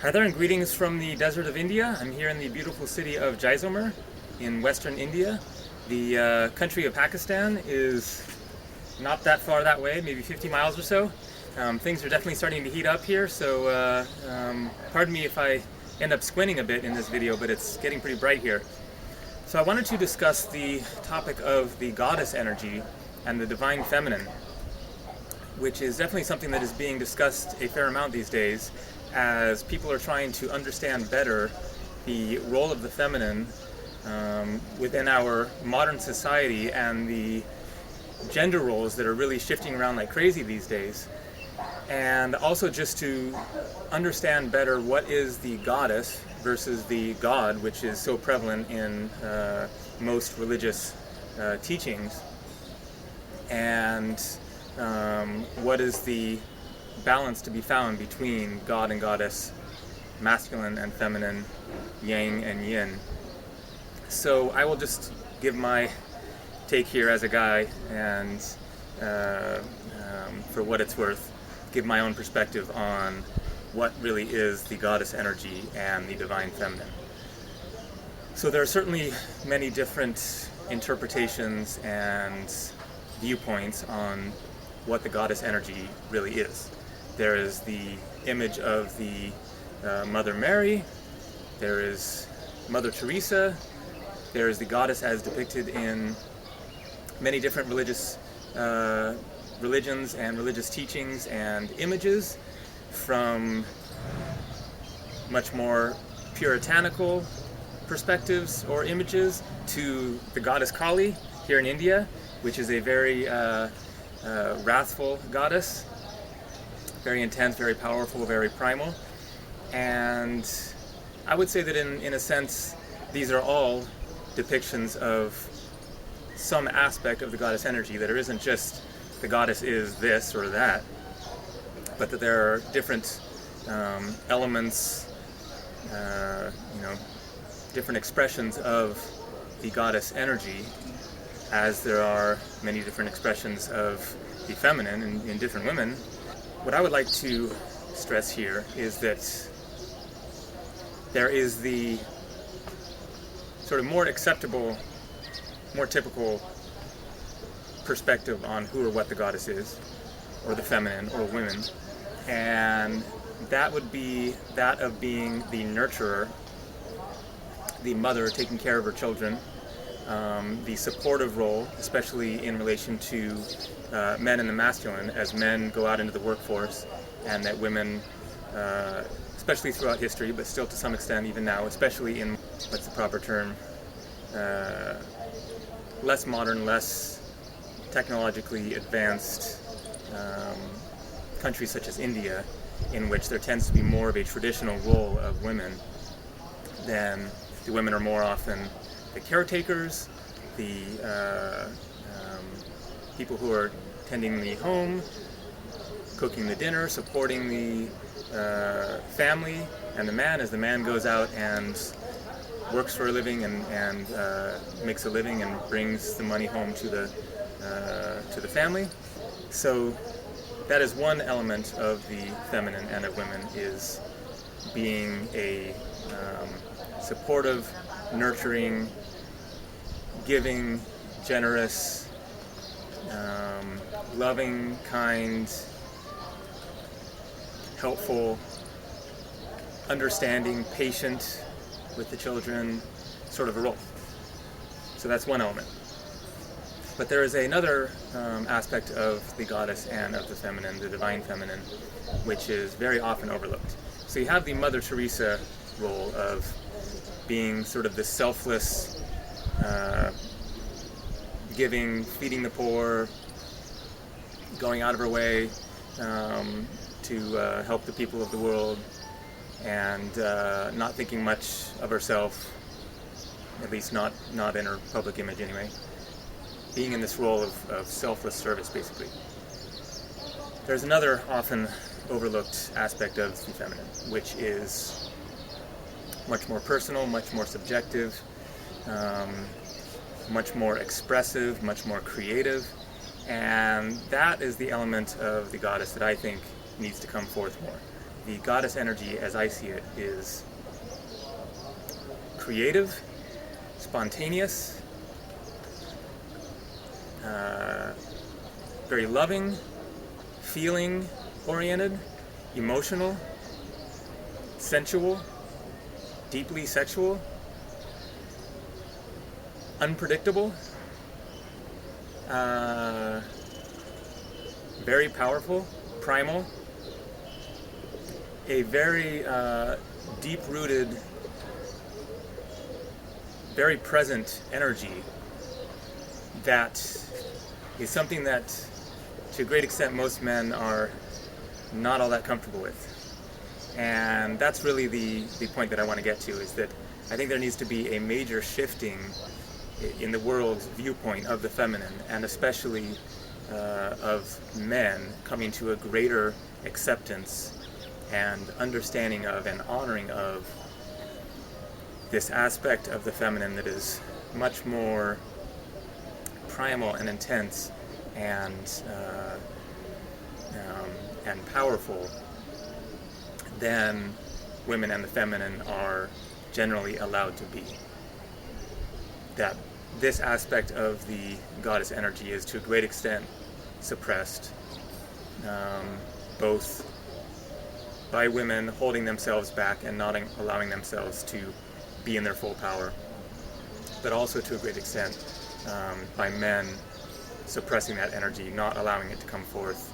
Hi there, and greetings from the desert of India. I'm here in the beautiful city of Jaisalmer in western India. The country of Pakistan is not that far that way, maybe 50 miles or so. Things are definitely starting to heat up here, so pardon me if I end up squinting a bit in this video, but it's getting pretty bright here. So I wanted to discuss the topic of the goddess energy and the divine feminine, which is definitely something that is being discussed a fair amount these days, as people are trying to understand better the role of the feminine within our modern society and the gender roles that are really shifting around like crazy these days. And also just to understand better what is the goddess versus the god, which is so prevalent in most religious teachings, and what is the balance to be found between God and goddess, masculine and feminine, yang and yin. So I will just give my take here as a guy, and for what it's worth, give my own perspective on what really is the goddess energy and the divine feminine. So there are certainly many different interpretations and viewpoints on what the goddess energy really is. There is the image of the Mother Mary, there is Mother Teresa, there is the goddess as depicted in many different religions and religious teachings and images, from much more puritanical perspectives or images to the goddess Kali here in India, which is a very wrathful goddess, very intense, very powerful, very primal. And I would say that in a sense, these are all depictions of some aspect of the goddess energy, that there isn't just the goddess is this or that, but that there are different elements, different expressions of the goddess energy, as there are many different expressions of the feminine in different women. What I would like to stress here is that there is the sort of more acceptable, more typical perspective on who or what the goddess is, or the feminine, or women, and that would be that of being the nurturer, the mother taking care of her children, the supportive role, especially in relation to men and the masculine, as men go out into the workforce, and that women, especially throughout history, but still to some extent even now, especially in, what's the proper term, less modern, less technologically advanced countries such as India, in which there tends to be more of a traditional role of women, then the women are more often the caretakers, the people who are tending the home, cooking the dinner, supporting the family, and the man, as the man goes out and works for a living and makes a living and brings the money home to the family. So that is one element of the feminine and of women, is being a supportive, nurturing, giving, generous, loving, kind, helpful, understanding, patient with the children, sort of a role. So that's one element. But there is another aspect of the goddess and of the feminine, the divine feminine, which is very often overlooked. So you have the Mother Teresa role of being sort of the selfless, giving, feeding the poor, going out of her way to help the people of the world, and not thinking much of herself, at least not in her public image anyway, being in this role of selfless service, basically. There's another often overlooked aspect of the feminine, which is much more personal, much more subjective, much more expressive, much more creative, and that is the element of the goddess that I think needs to come forth more. the goddess energy, as I see it, is creative, spontaneous, very loving, feeling oriented, emotional, sensual, deeply sexual, unpredictable, very powerful, primal, a very deep-rooted, very present energy that is something that, to a great extent, most men are not all that comfortable with. And that's really the point that I want to get to, is that I think there needs to be a major shifting in the world's viewpoint of the feminine, and especially of men coming to a greater acceptance and understanding of and honoring of this aspect of the feminine that is much more primal and intense and powerful than women and the feminine are generally allowed to be. That this aspect of the goddess energy is to a great extent suppressed, both by women holding themselves back and not allowing themselves to be in their full power, but also to a great extent by men suppressing that energy, not allowing it to come forth,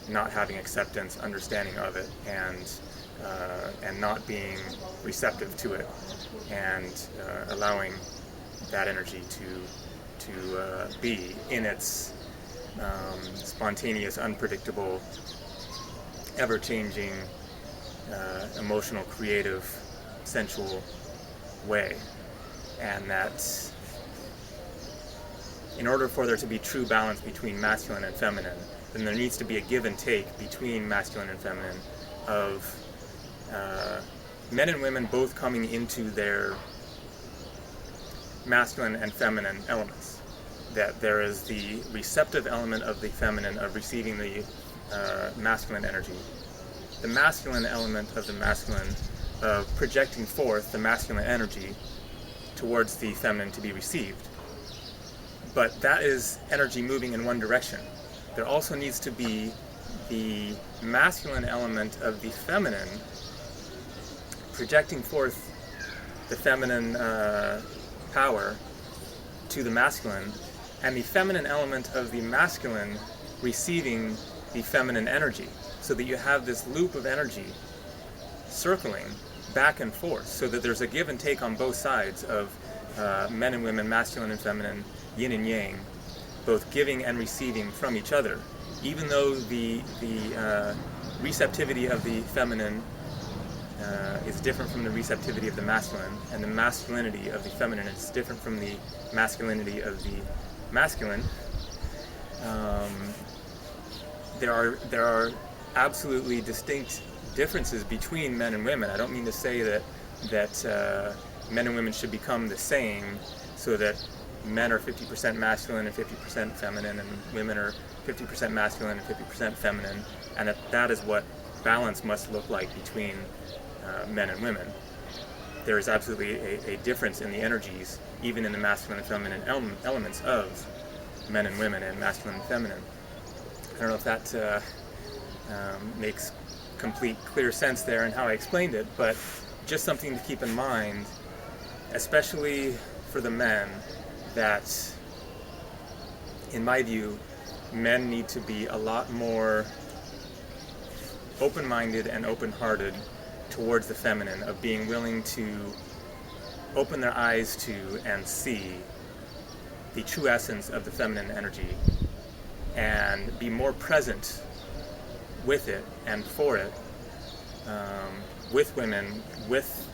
not having acceptance, understanding of it, and not being receptive to it, and allowing that energy to be in its spontaneous, unpredictable, ever-changing, emotional, creative, sensual way. And that in order for there to be true balance between masculine and feminine, then there needs to be a give and take between masculine and feminine, of men and women both coming into their masculine and feminine elements. That there is the receptive element of the feminine, of receiving the masculine energy, the masculine element of the masculine, of projecting forth the masculine energy towards the feminine to be received. But that is energy moving in one direction. There also needs to be the masculine element of the feminine projecting forth the feminine power to the masculine, and the feminine element of the masculine receiving the feminine energy, so that you have this loop of energy circling back and forth, so that there's a give and take on both sides of men and women, masculine and feminine, yin and yang, both giving and receiving from each other. Even though the receptivity of the feminine is different from the receptivity of the masculine, and the masculinity of the feminine is different from the masculinity of the masculine, there are absolutely distinct differences between men and women. I don't mean to say that men and women should become the same, so that men are 50% masculine and 50% feminine, and women are 50% masculine and 50% feminine, and that is what balance must look like between men and women. There is absolutely a difference in the energies, even in the masculine and feminine elements of men and women, and masculine and feminine. I don't know if that makes complete, clear sense there in how I explained it, but just something to keep in mind, especially for the men, that in my view, men need to be a lot more open-minded and open-hearted towards the feminine, of being willing to open their eyes to and see the true essence of the feminine energy, and be more present with it and for it, with women, with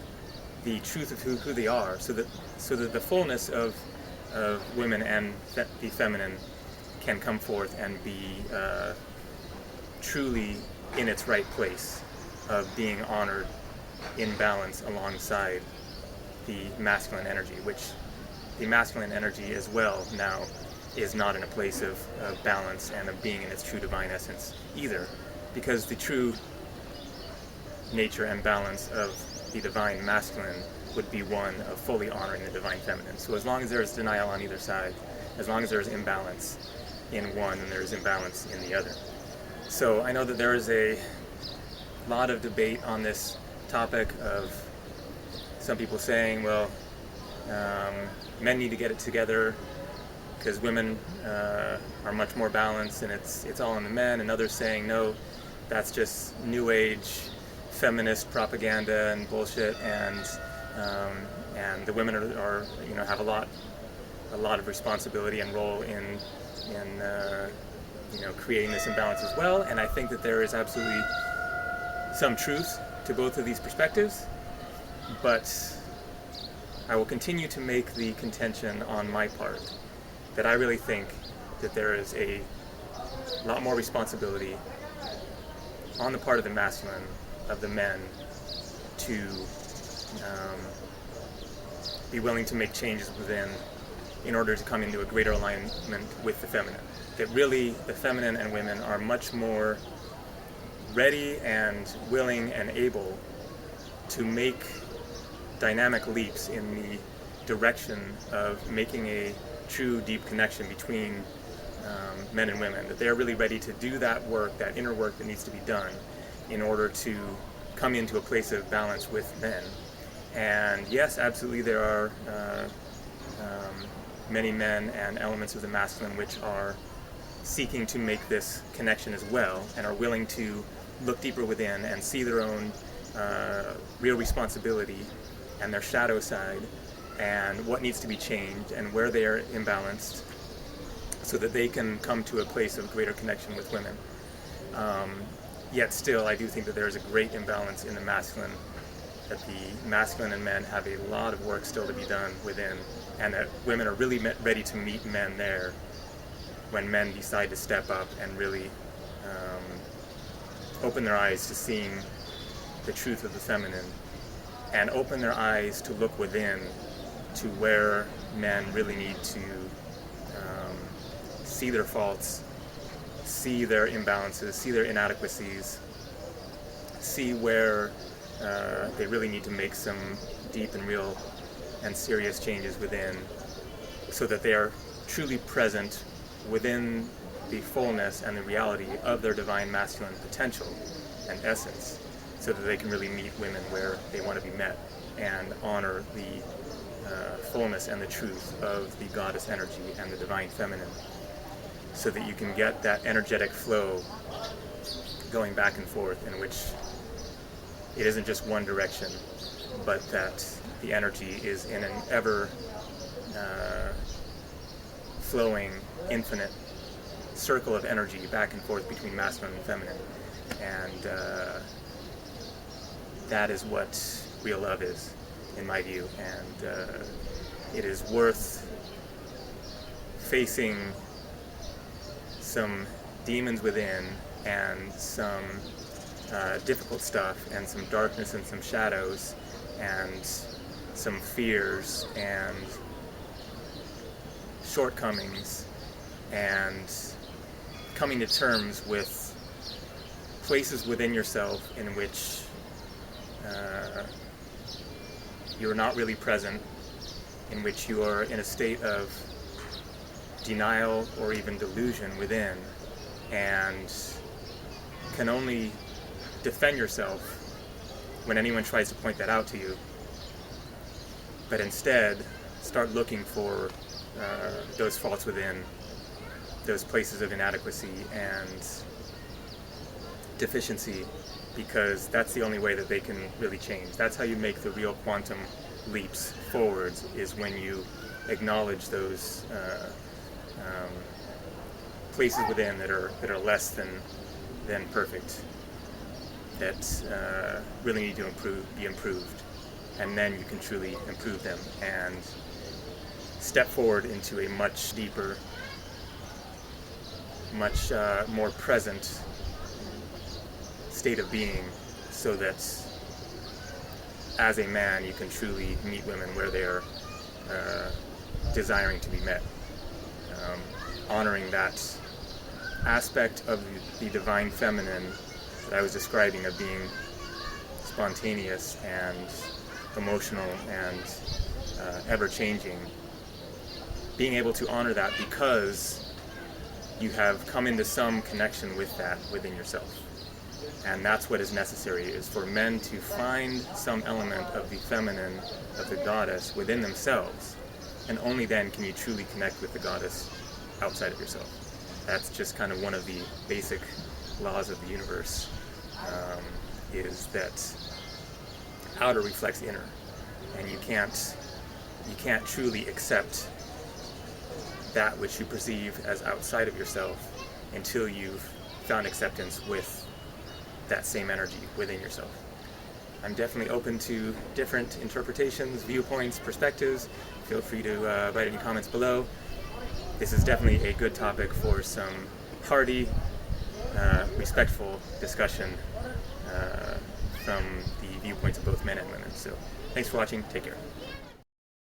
the truth of who they are, so that the fullness of women and the feminine can come forth and be truly in its right place, of being honored in balance alongside the masculine energy, which the masculine energy as well now is not in a place of balance and of being in its true divine essence either, because the true nature and balance of the divine masculine would be one of fully honoring the divine feminine. So as long as there is denial on either side, as long as there is imbalance in one and there is imbalance in the other. So I know that there is a lot of debate on this topic of some people saying, well, men need to get it together because women are much more balanced and it's all in the men, and others saying, no, that's just new age feminist propaganda and bullshit, and the women are have a lot of responsibility and role in creating this imbalance as well. And I think that there is absolutely some truth to both of these perspectives, but I will continue to make the contention on my part that I really think that there is a lot more responsibility on the part of the masculine, of the men, to be willing to make changes within in order to come into a greater alignment with the feminine. That really the feminine and women are much more ready and willing and able to make dynamic leaps in the direction of making a true deep connection between men and women, that they're really ready to do that work, that inner work that needs to be done in order to come into a place of balance with men. And yes, absolutely there are many men and elements of the masculine which are seeking to make this connection as well, and are willing to look deeper within and see their own real responsibility and their shadow side and what needs to be changed and where they are imbalanced, so that they can come to a place of greater connection with women. Yet still, I do think that there is a great imbalance in the masculine, that the masculine and men have a lot of work still to be done within, and that women are really ready to meet men there when men decide to step up and really open their eyes to seeing the truth of the feminine, and open their eyes to look within to where men really need to see their faults, see their imbalances, see their inadequacies, see where they really need to make some deep and real and serious changes within, so that they are truly present within the fullness and the reality of their divine masculine potential and essence, so that they can really meet women where they want to be met and honor the fullness and the truth of the goddess energy and the divine feminine, so that you can get that energetic flow going back and forth, in which it isn't just one direction, but that the energy is in an ever flowing, infinite circle of energy back and forth between masculine and feminine. And that is what real love is, in my view. And it is worth facing some demons within and some difficult stuff and some darkness and some shadows and some fears and shortcomings, and coming to terms with places within yourself in which you're not really present, in which you are in a state of denial or even delusion within, and can only defend yourself when anyone tries to point that out to you, but instead start looking for those faults within, those places of inadequacy and deficiency, because that's the only way that they can really change. That's how you make the real quantum leaps forwards, is when you acknowledge those places within that are less than perfect, that really need to be improved, and then you can truly improve them and step forward into a much deeper, much more present state of being, so that as a man you can truly meet women where they are desiring to be met, honoring that aspect of the divine feminine that I was describing, of being spontaneous and emotional and ever-changing, being able to honor that because you have come into some connection with that within yourself. And that's what is necessary, is for men to find some element of the feminine, of the goddess within themselves, and only then can you truly connect with the goddess outside of yourself. That's just kind of one of the basic laws of the universe, is that outer reflects inner, and you can't truly accept that which you perceive as outside of yourself until you've found acceptance with that same energy within yourself. I'm definitely open to different interpretations, viewpoints, perspectives. Feel free to write any comments below. This is definitely a good topic for some hearty, respectful discussion from the viewpoints of both men and women. So thanks for watching. Take care.